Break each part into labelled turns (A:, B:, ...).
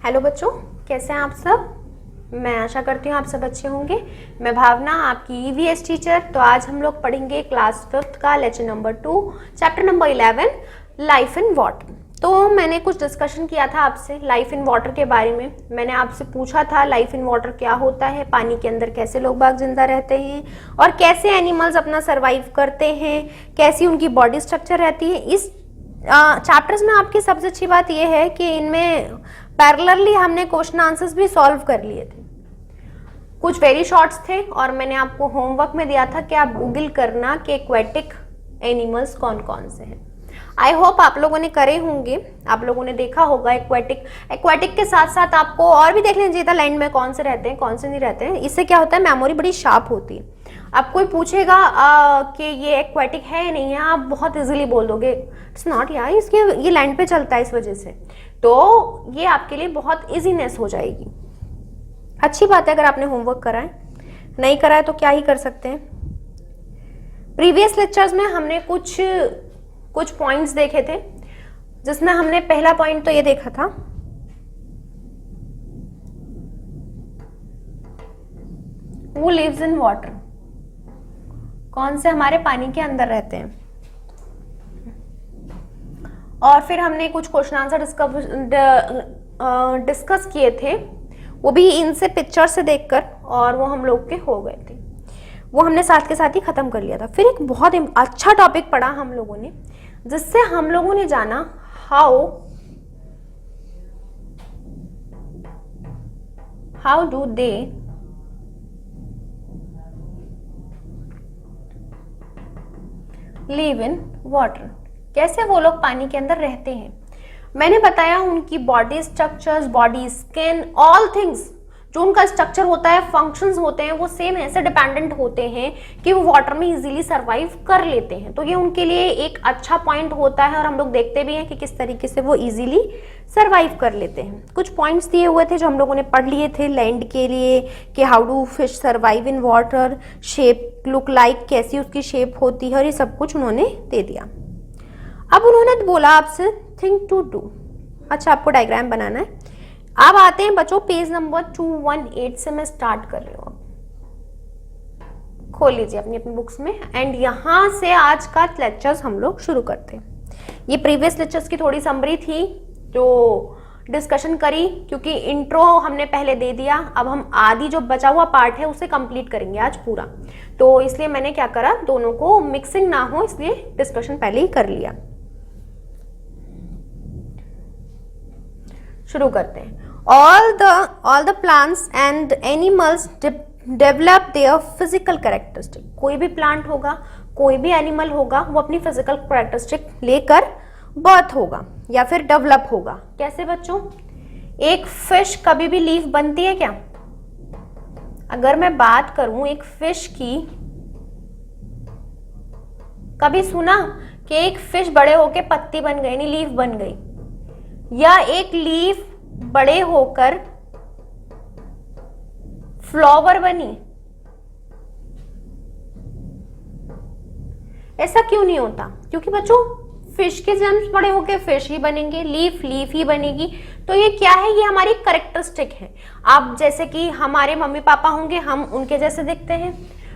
A: Hello बच्चों, कैसे हैं आप सब। मैं आशा करती हूँ आप सब अच्छे होंगे। मैं भावना, आपकी ईवीएस टीचर। तो आज हम लोग पढ़ेंगे क्लास 5th का lecture number 2, chapter number 11, life in water. तो मैंने कुछ डिस्कशन किया था आपसे लाइफ इन वाटर के बारे में। मैंने आपसे पूछा था लाइफ इन वाटर क्या होता है, पानी के अंदर कैसे लोग बाग जिंदा रहते हैं और कैसे एनिमल्स अपना सर्वाइव करते हैं, कैसी उनकी बॉडी स्ट्रक्चर रहती है। इस चैप्टर्स में आपकी सबसे अच्छी बात यह है कि इनमें पैरेलली हमने क्वेश्चन आंसर्स भी सॉल्व कर लिए थे। कुछ वेरी शॉर्ट्स थे और मैंने आपको होमवर्क में दिया था कि आप गूगल करना कि एक्वेटिक एनिमल्स कौन कौन से हैं। आई होप आप लोगों ने करे होंगे, आप लोगों ने देखा होगा। एक्वेटिक के साथ साथ आपको और भी देख लेना चाहिए था लैंड में कौन से रहते हैं कौन से नहीं रहते हैं। इससे क्या होता है, मेमोरी बड़ी शार्प होती है। अब कोई पूछेगा कि ये एक्वेटिक है या नहीं है, आप बहुत इजीली बोल दोगे इट्स नॉट यार, इसके ये लैंड पे चलता है इस वजह से। तो ये आपके लिए बहुत इजीनेस हो जाएगी। अच्छी बात है अगर आपने होमवर्क करा है, नहीं करा है तो क्या ही कर सकते हैं। प्रीवियस लेक्चर्स में हमने कुछ पॉइंट्स देखे थे, जिसमें हमने पहला पॉइंट तो ये देखा था Who lives in water, कौन से हमारे पानी के अंदर रहते हैं। और फिर हमने कुछ क्वेश्चन आंसर डिस्कस किए थे, वो भी इनसे पिक्चर से देखकर, और वो हम लोग के हो गए थे। वो हमने साथ के साथ ही खत्म कर लिया था। फिर एक बहुत अच्छा टॉपिक पढ़ा हम लोगों ने, जिससे हम लोगों ने जाना how do they live in water, कैसे वो लोग पानी के अंदर रहते हैं। मैंने बताया उनकी body structures, body skin, all things, जो उनका स्ट्रक्चर होता है, फंक्शंस होते हैं, वो सेम ऐसे डिपेंडेंट होते हैं कि वो वाटर में इजीली सरवाइव कर लेते हैं। तो ये उनके लिए एक अच्छा पॉइंट होता है और हम लोग देखते भी हैं कि किस तरीके से वो इजीली सरवाइव कर लेते हैं। कुछ पॉइंट्स दिए हुए थे जो हम लोगों ने पढ़ लिए थे लैंड के लिए, कि how do fish survive in water, shape look like, कैसी उसकी शेप होती है, और ये सब कुछ उन्होंने दे दिया। अब उन्होंने बोला आपसे थिंक टू डू। अच्छा, आपको डायग्राम बनाना है। अब आते हैं बच्चों पेज नंबर 218 से मैं स्टार्ट कर रही हूँ। खोल लीजिए अपनी अपनी बुक्स में, एंड यहां से आज का लेक्चर्स हम लोग शुरू करते हैं। ये प्रीवियस लेक्चर्स की थोड़ी समरी थी जो डिस्कशन करी, क्योंकि इंट्रो हमने पहले दे दिया। अब हम आदि जो बचा हुआ पार्ट है उसे कंप्लीट करेंगे आज पूरा। तो इसलिए मैंने क्या करा, दोनों को मिक्सिंग ना हो इसलिए डिस्कशन पहले ही कर लिया। शुरू करते हैं। all the plants and animals develop their physical characteristic। कोई भी प्लांट होगा, कोई भी एनिमल होगा, वो अपनी फिजिकल कैरेक्टरिस्टिक लेकर बर्थ होगा या फिर डेवलप होगा। कैसे बच्चों, एक फिश कभी भी लीफ बनती है क्या? अगर मैं बात करूं एक फिश की, कभी सुना कि एक फिश बड़े होके पत्ती बन गई, नहीं लीफ बन गई, या एक लीफ बड़े होकर फ्लावर बनी? ऐसा क्यों नहीं होता? क्योंकि बच्चों फिश के जन्म बड़े होकर फिश ही बनेंगे, लीफ ही बनेगी। तो ये क्या है, ये हमारी कैरेक्टरिस्टिक है। आप जैसे कि हमारे मम्मी पापा होंगे, हम उनके जैसे दिखते हैं।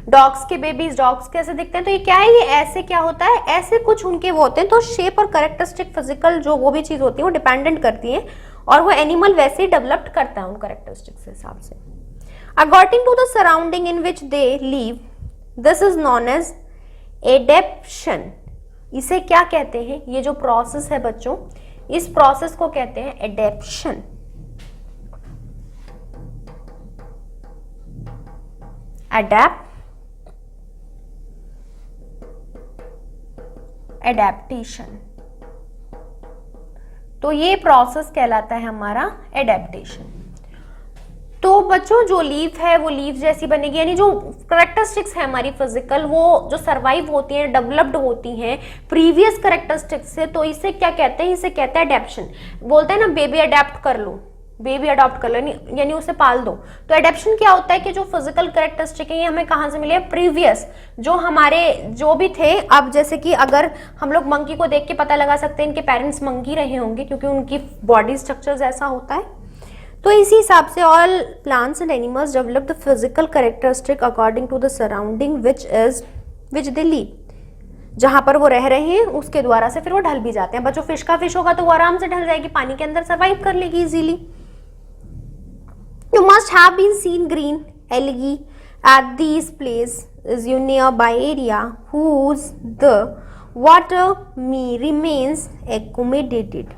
A: डॉग्स के बेबीज डॉग्स कैसे दिखते हैं, तो ये क्या है, ये ऐसे क्या होता है, ऐसे कुछ उनके वो होते हैं। तो शेप और कैरेक्टरिस्टिक फिजिकल जो वो भी चीज होती है वो डिपेंडेंट करती है, और वो एनिमल वैसे ही डेवलप्ड करता है उन कैरेक्टरिस्टिक के हिसाब से। According to the surrounding in which they live, this is known as adaptation. इसे क्या कहते हैं, ये जो प्रोसेस है बच्चों, इस प्रोसेस को कहते हैं एडेप्शन। एडेप्टेशन। तो ये प्रोसेस कहलाता है हमारा एडेप्टेशन। तो बच्चों जो लीफ है वो लीफ जैसी बनेगी, यानी जो कैरेक्टरिस्टिक्स है हमारी फिजिकल, वो जो सरवाइव होती हैं, डेवलप्ड होती हैं प्रीवियस कैरेक्टरिस्टिक्स से। तो इसे क्या कहते हैं, इसे कहते हैं एडेप्शन। बोलते हैं ना बेबी अडेप्ट कर लो, बेबी अडॉप्ट कर लो, यानी उसे पाल दो। तो एडेप्शन क्या होता है कि जो फिजिकल कैरेक्टरिस्टिक है ये हमें कहाँ से मिले, प्रीवियस जो हमारे जो भी थे। अब जैसे कि अगर हम लोग मंकी को देख के पता लगा सकते हैं इनके पेरेंट्स मंकी रहे होंगे, क्योंकि उनकी बॉडी स्ट्रक्चर्स ऐसा होता है। तो इसी हिसाब से all plants and animals develop the physical characteristic according to the surrounding which they live. जहां पर वो रह रहे हैं उसके द्वारा से फिर वो ढल भी जाते हैं। बच्चों फिश का फिश होगा तो वो आराम से ढल जाएगी, पानी के अंदर सर्वाइव कर लेगी easily. You must have been seen green algae at these place you near by area whose the water me remains accommodated.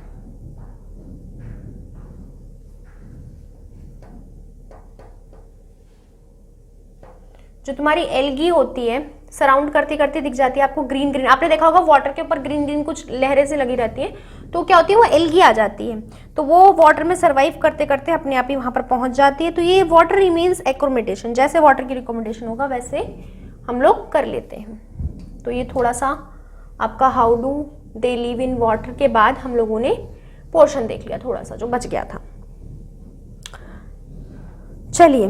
A: जो तुम्हारी एल्गी होती है सराउंड करती करती दिख जाती है आपको ग्रीन ग्रीन, आपने देखा होगा वाटर के ऊपर ग्रीन ग्रीन कुछ लहरें से लगी रहती है, तो क्या होती है वो एल्गी आ जाती है, तो वो वाटर में सर्वाइव करते करते अपने आप ही वहां पर पहुंच जाती है। तो ये वाटर रिमेन्स एक्कोमोडेशन, जैसे वाटर की रिकमेंडेशन होगा वैसे हम लोग कर लेते हैं। तो ये थोड़ा सा आपका how do they live in water के बाद हम लोगों ने पोर्शन देख लिया थोड़ा सा जो बच गया था। चलिए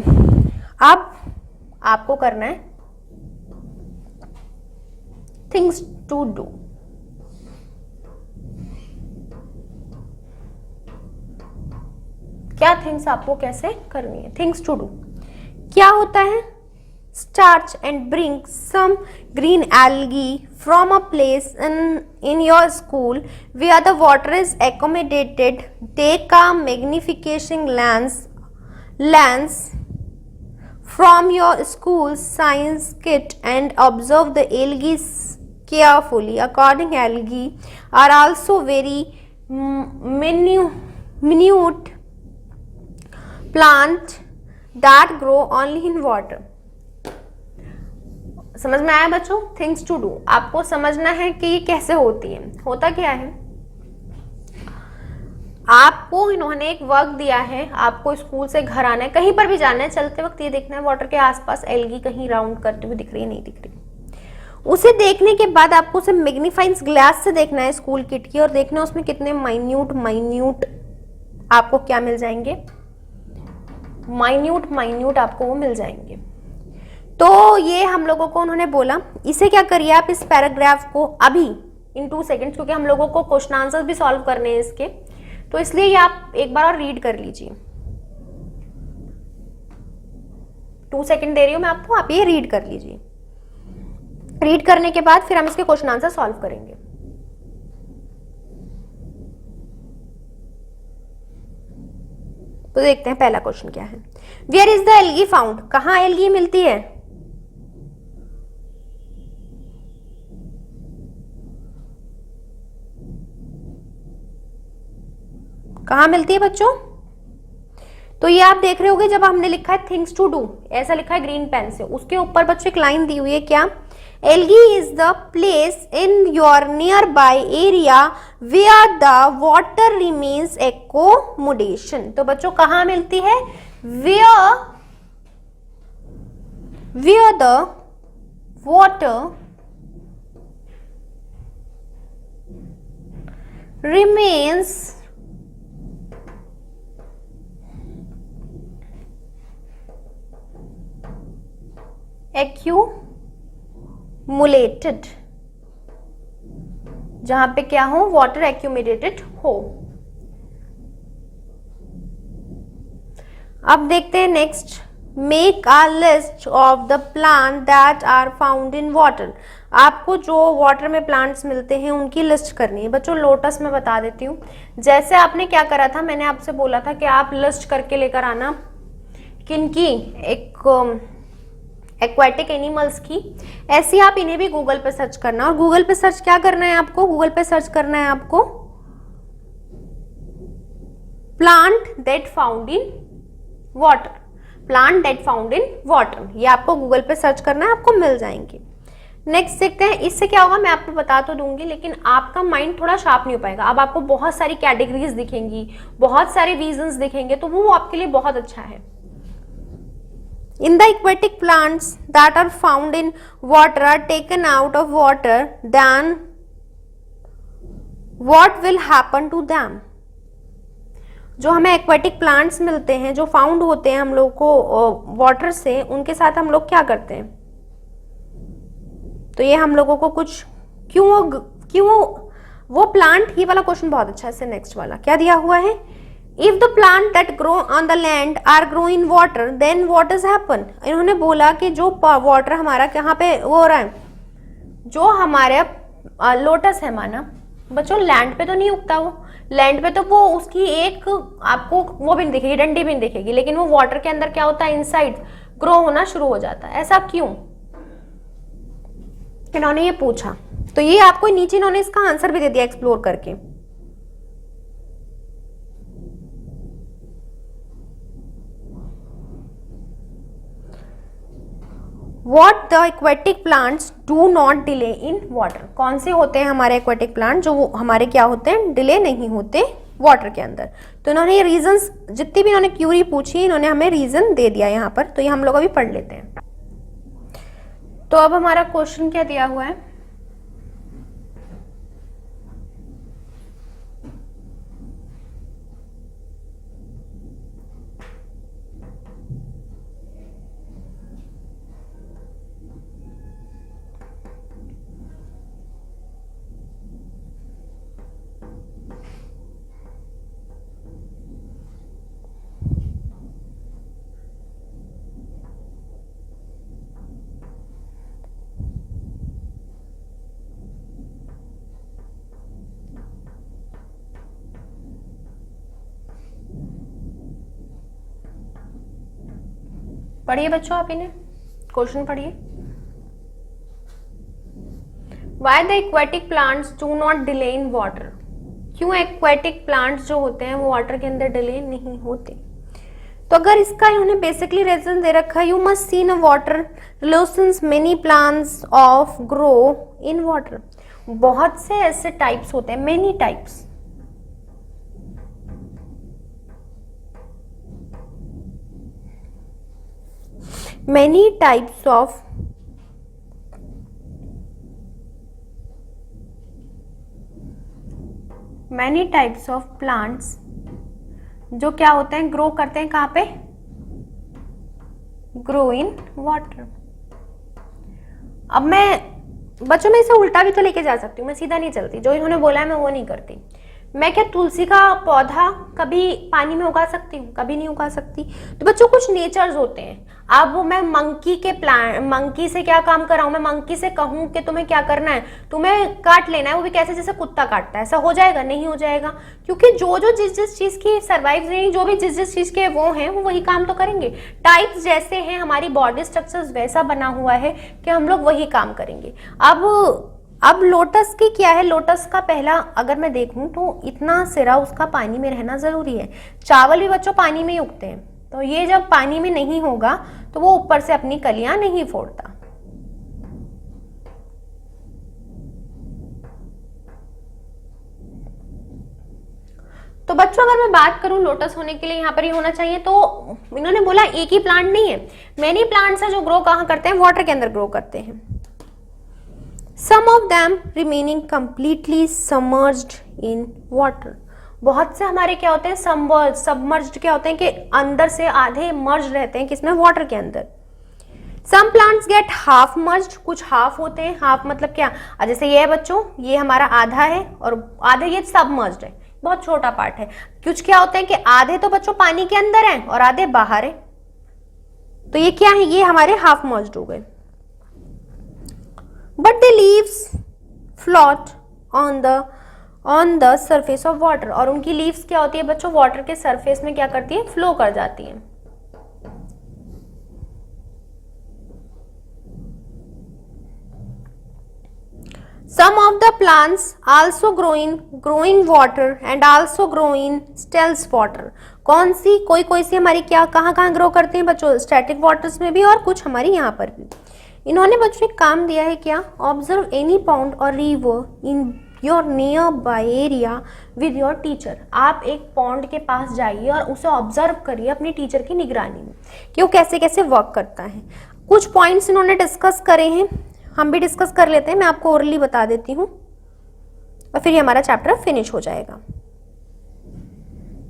A: अब आपको करना है थिंग्स टू डू। क्या थिंग्स आपको कैसे करनी है, थिंग्स टू डू क्या होता है? Starch and bring some green algae from a place in your school where the water is accommodated. Take a magnification lens from your school's science kit and observe the algae carefully. According algae are also very minute plant that grow only in water. समझ में आया बच्चों? Things to do आपको समझना है कि ये कैसे होती है। होता क्या है, आपको इन्होंने एक वर्क दिया है, आपको स्कूल से घर आना है, कहीं पर भी जाना है, चलते वक्त ये देखना है वाटर के आसपास एल्गी कहीं राउंड करते हुए दिख रही है नहीं दिख रही। उसे देखने के बाद आपको उसे मैग्नीफाइंग ग्लास से देखना है स्कूल किट की, और देखना उसमें कितने माइन्यूट आपको क्या मिल जाएंगे, माइन्यूट आपको वो मिल जाएंगे। तो ये हम लोगों को उन्होंने बोला, इसे क्या करिए आप इस पैराग्राफ को अभी इन 2 सेकेंड्स, क्योंकि हम लोगों को क्वेश्चन आंसर भी सॉल्व करने हैं इसके, तो इसलिए ये आप एक बार और रीड कर लीजिए। 2 सेकेंड दे रही हूं मैं आपको, आप ये रीड कर लीजिए। रीड करने के बाद फिर हम इसके क्वेश्चन आंसर सॉल्व करेंगे। तो देखते हैं पहला क्वेश्चन क्या है। Where is the algae found? कहां एल्गी मिलती है? कहां मिलती है बच्चों? तो ये आप देख रहे होगे जब हमने लिखा है थिंग्स टू डू, ऐसा लिखा है ग्रीन पेन से, उसके ऊपर बच्चों एक लाइन दी हुई है क्या? Algae is the place in your near by area where the water remains accommodation. तो बच्चों कहां मिलती है? Where the water remains accumulated, जहां पे क्या हो, वाटर एक्यूमुलेटेड हो। अब देखते हैं next, make a list of the plant that are found in water. आपको जो वाटर में प्लांट्स मिलते हैं उनकी लिस्ट करनी है। बच्चों लोटस में बता देती हूँ, जैसे आपने क्या करा था, मैंने आपसे बोला था कि आप लिस्ट करके लेकर आना किनकी, एक एक्वाटिक एनिमल्स की, ऐसी आप इन्हें भी गूगल पे सर्च करना। और गूगल पे सर्च क्या करना है आपको? गूगल पे सर्च करना है आपको plant that found in water, plant that found in water, ये आपको गूगल पे सर्च करना है, आपको मिल जाएंगे। नेक्स्ट देखते हैं, इससे क्या होगा मैं आपको बता तो दूंगी, लेकिन आपका माइंड थोड़ा शार्प नहीं हो पाएगा। अब आपको बहुत सारी कैटेगरीज दिखेंगी, बहुत सारे रीजंस दिखेंगे, तो वो आपके लिए बहुत अच्छा है। In the aquatic plants that are found in water are taken out of water, then what will happen to them? जो हमें एक्वाटिक प्लांट्स मिलते हैं, जो फाउंड होते हैं हम लोग को वाटर से, उनके साथ हम लोग क्या करते हैं? तो ये हम लोगों को कुछ क्यों वो प्लांट, ये वाला क्वेश्चन बहुत अच्छा है। इससे नेक्स्ट वाला क्या दिया हुआ है? If the plant that grow on the land are grow in water then what is happen. इन्होंने बोला कि जो वाटर हमारा कहाँ पे वो हो रहा है, जो हमारे लोटस है माना बच्चों, लैंड पे तो नहीं उगता, वो लैंड पे तो वो उसकी एक आपको वो भी नहीं दिखेगी, डंडी भी नहीं दिखेगी, लेकिन वो वाटर के अंदर क्या होता है, इनसाइड ग्रो होना शुरू हो जाता है। ऐसा क्यों, इन्होंने ये पूछा। तो ये आपको नीचे इन्होंने इसका आंसर भी दे दिया एक्सप्लोर करके। What the aquatic plants do not delay in water। कौन से होते हैं हमारे aquatic plant जो वो हमारे क्या होते हैं, डिले नहीं होते वाटर के अंदर। तो इन्होंने ये रीजंस जितनी भी इन्होंने क्यूरी पूछी इन्होंने हमें रीजन दे दिया यहाँ पर, तो ये हम लोग अभी पढ़ लेते हैं। तो अब हमारा क्वेश्चन क्या दिया हुआ है, पढ़िए बच्चों, आप इन्हें क्वेश्चन पढ़िए। Why the aquatic plants do not delay in water। क्यों एक्वेटिक प्लांट्स जो होते हैं वो वाटर के अंदर डिले नहीं होते। तो अगर इसका इन्होंने बेसिकली रीजन दे रखा है, you must see in water relations many plants of grow in water. बहुत से ऐसे टाइप्स होते हैं, many types, many types of plants जो क्या होते हैं, ग्रो करते हैं कहाँ पे, ग्रो इन वाटर। अब मैं बच्चों में इसे उल्टा भी तो लेके जा सकती हूँ, मैं सीधा नहीं चलती, जो इन्होंने बोला है मैं वो नहीं करती। मैं क्या तुलसी का पौधा कभी पानी में उगा सकती हूँ, कभी नहीं उगा सकती। तो बच्चों कुछ नेचर्स होते हैं। अब मैं मंकी से क्या काम कर रहा हूँ, मैं मंकी से कहूँ कि तुम्हें क्या करना है, तुम्हें काट लेना है, वो भी कैसे, जैसे कुत्ता काटता है, ऐसा हो जाएगा, नहीं हो जाएगा, क्योंकि जो जो जिस चीज की सर्वाइव नहीं, जो भी जिस चीज के वो हैं वो वही काम तो करेंगे। टाइप्स जैसे हैं, हमारी बॉडी स्ट्रक्चर्स वैसा बना हुआ है कि हम लोग वही काम करेंगे। अब लोटस की क्या है, लोटस का पहला अगर मैं देखूं तो इतना सिरा उसका पानी में रहना जरूरी है। चावल भी बच्चों पानी में ही उगते हैं, तो ये जब पानी में नहीं होगा तो वो ऊपर से अपनी कलियां नहीं फोड़ता। तो बच्चों अगर मैं बात करूं लोटस होने के लिए यहाँ पर ही होना चाहिए, तो इन्होंने बोला एक ही प्लांट नहीं है, मेनी प्लांट्स है जो ग्रो कहाँ करते हैं, वाटर के अंदर ग्रो करते हैं। Some of them remaining completely submerged in water। बहुत से हमारे क्या होते हैं, सबमर्ज्ड क्या होते हैं कि अंदर से आधे मर्ज रहते हैं, किसमें, वाटर के अंदर। Some plants get half merged, कुछ हाफ होते हैं। हाफ मतलब क्या, जैसे ये है बच्चों, ये हमारा आधा है और आधे ये सबमर्ज्ड है, बहुत छोटा पार्ट है। कुछ क्या होते हैं कि आधे तो बच्चों पानी के अंदर है और आधे बाहर है, तो ये क्या है, ये हमारे हाफ मर्ज्ड हो गए। But the leaves float on the surface of water। और उनकी लीव्स क्या होती है बच्चों, वाटर के सरफेस में क्या करती है, फ्लो कर जाती है। Some of the plants also grow in water and also grow in still water। कौन सी, कोई सी हमारी क्या कहाँ ग्रो करते हैं बच्चों, स्टैटिक वाटर्स में भी और कुछ हमारी यहाँ पर भी। इन्होंने बच्चों एक काम दिया है क्या, ऑब्जर्व एनी पॉन्ड और river in your near by area with your teacher. आप एक पॉन्ड के पास जाइए और उसे ऑब्जर्व करिए अपनी टीचर की निगरानी में कि वो कैसे कैसे वर्क करता है। कुछ पॉइंट्स इन्होंने डिस्कस करे हैं, हम भी डिस्कस कर लेते हैं, मैं आपको ओरली बता देती हूँ और फिर ये हमारा चैप्टर फिनिश हो जाएगा।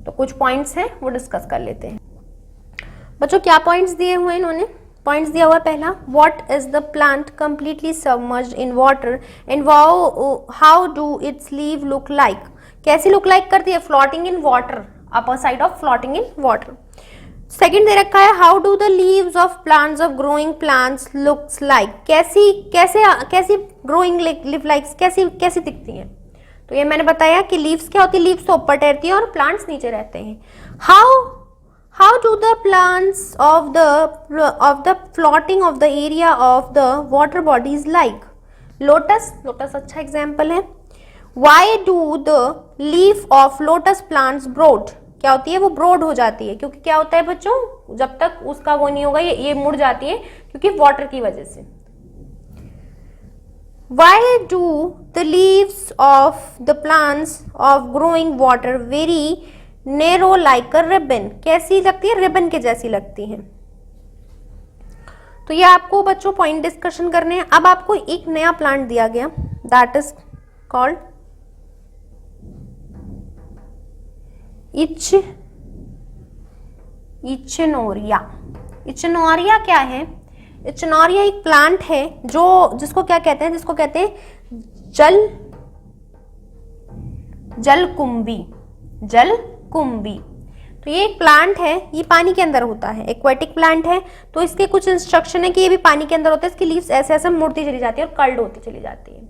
A: तो कुछ पॉइंट्स हैं वो डिस्कस कर लेते हैं। बच्चों क्या पॉइंट्स दिए हुए हैं इन्होंने, पॉइंट्स दिया हुआ पहला, what is the plant completely submerged in water and how do its leave look like. कैसी लुक लाइक करती है, floating in water. Upper side of floating in water. Second दे रखा है how do the leaves of plants of growing plants looks like, कैसी growing live likes कैसी दिखती हैं। तो ये मैंने बताया कि लीव्स क्या होती है, लीव्स तो ऊपर तैरती हैं और प्लांट्स नीचे रहते हैं। How do the plants of the floating of the area of the water bodies like, lotus अच्छा एग्जाम्पल है। Why do the leaf of lotus plants broad, क्या होती है वो ब्रोड हो जाती है, क्योंकि क्या होता है बच्चों, जब तक उसका वो नहीं होगा ये मुड़ जाती है क्योंकि वाटर की वजह से। Why do the leaves of the plants of growing water very narrow like a ribbon, कैसी लगती है, रिबन के जैसी लगती हैं। तो ये आपको बच्चों पॉइंट डिस्कशन करने हैं। अब आपको एक नया प्लांट दिया गया, दैट इज कॉल्ड इचनोरिया। इचनोरिया क्या है, इचनोरिया एक प्लांट है जिसको कहते हैं जलकुंभी। तो ये एक प्लांट है, ये पानी के अंदर होता है, एक्वेटिक प्लांट है। तो इसके कुछ इंस्ट्रक्शन है कि ये भी पानी के अंदर होता है। इसकी लीव्स ऐसे ऐसे मुड़ती चली जाती है और कर्ल्ड होती चली जाती है,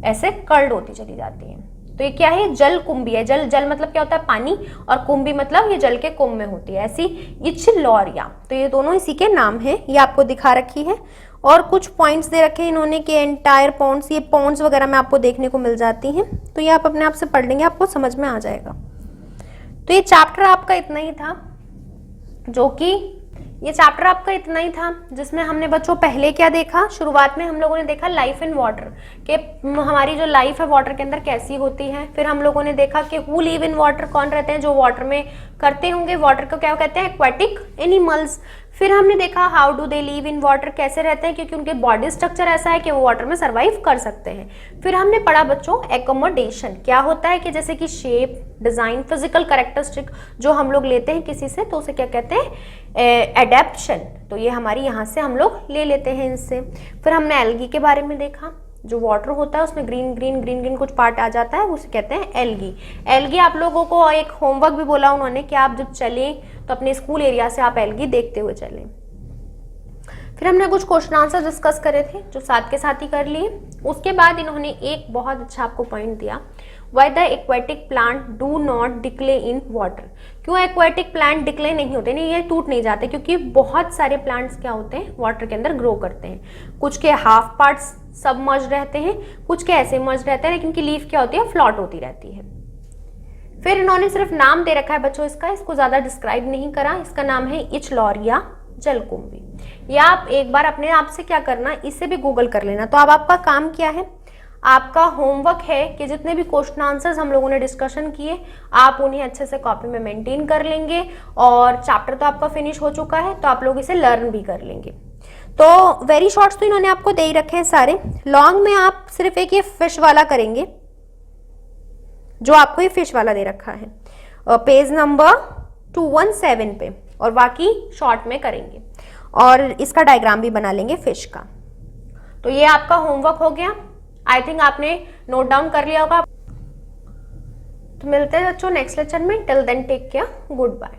A: ऐसे कर्ल्ड होती चली जाती है। तो ये क्या है, जलकुंभी है। जल मतलब क्या होता है, पानी, और कुंभी मतलब ये जल के कुंभ में होती है, ऐसी इचनोरिया। तो ये दोनों इसी के नाम है, ये आपको दिखा रखी है। और कुछ पॉइंट्स दे रखे हैं इन्होंने कि एंटायर पॉन्ड्स, ये पॉन्ड्स वगैरह में आपको देखने को मिल जाती हैं। तो ये आप अपने आप से पढ़ लेंगे, आपको समझ में आ जाएगा। तो ये चैप्टर आपका इतना ही था, जिसमें हमने बच्चों पहले क्या देखा, शुरुआत में हम लोगों ने देखा लाइफ इन वाटर, कि हमारी जो लाइफ है वाटर के अंदर कैसी होती है। फिर हम लोगों ने देखा कि हु लिव इन वाटर, कौन रहते हैं जो वाटर में करते होंगे, वाटर को क्या कहते हैं, एक्वेटिक एनिमल्स। फिर हमने देखा how do they live in water, कैसे रहते हैं, क्योंकि उनके बॉडी स्ट्रक्चर ऐसा है कि वो वाटर में सर्वाइव कर सकते हैं। फिर हमने पढ़ा बच्चों एकोमोडेशन, क्या होता है कि जैसे कि शेप, डिजाइन, फिजिकल कैरेक्टरिस्टिक जो हम लोग लेते हैं किसी से, तो उसे क्या कहते हैं, एडेप्शन। तो ये हमारी यहाँ से हम लोग ले लेते हैं इनसे। फिर हमने एल्गी के बारे में देखा, जो वाटर होता है उसमें ग्रीन कुछ पार्ट आ जाता है, उसे कहते हैं एल्गी। एल्गी आप लोगों को एक होमवर्क भी बोला उन्होंने कि आप जब चलें तो अपने स्कूल एरिया से आप एल्गी देखते हुए चलें। फिर हमने कुछ क्वेश्चन आंसर डिस्कस करे थे जो साथ के साथ ही कर लिए। उसके बाद इन्होंने एक बहुत अच्छा आपको पॉइंट दिया, why the aquatic plant do not decay in water. क्यों एक्वेटिक प्लांट डिक्ले नहीं होते, नहीं ये टूट नहीं जाते, क्योंकि बहुत सारे प्लांट्स क्या होते हैं वाटर के अंदर ग्रो करते हैं। कुछ के हाफ पार्ट्स सबमर्ज रहते हैं, कुछ के ऐसे मर्ज रहते हैं, लेकिन इनकी लीफ क्या होती है, फ्लॉट होती रहती है। फिर इन्होंने सिर्फ नाम दे रखा है बच्चों इसको ज्यादा डिस्क्राइब नहीं करा। इसका नाम है इचनोरिया जलकुंभी। या आप एक बार अपने आप से क्या करना, इसे भी गूगल कर लेना। तो अब आपका काम क्या है, आपका होमवर्क है कि जितने भी क्वेश्चन आंसर्स हम लोगों ने डिस्कशन किए आप उन्हें अच्छे से कॉपी में मेंटेन कर लेंगे। और चैप्टर तो आपका फिनिश हो चुका है, तो आप लोग इसे लर्न भी कर लेंगे। तो वेरी शॉर्ट्स तो इन्होंने आपको दे ही रखे हैं सारे। लॉन्ग में आप सिर्फ एक ये फिश वाला करेंगे, जो आपको ये फिश वाला दे रखा है पेज नंबर 217 पे, और बाकी शॉर्ट में करेंगे और इसका डायग्राम भी बना लेंगे फिश का। तो ये आपका होमवर्क हो गया। आई थिंक आपने नोट डाउन कर लिया होगा। तो मिलते हैं बच्चों नेक्स्ट लेक्चर में। Till then take care, good bye.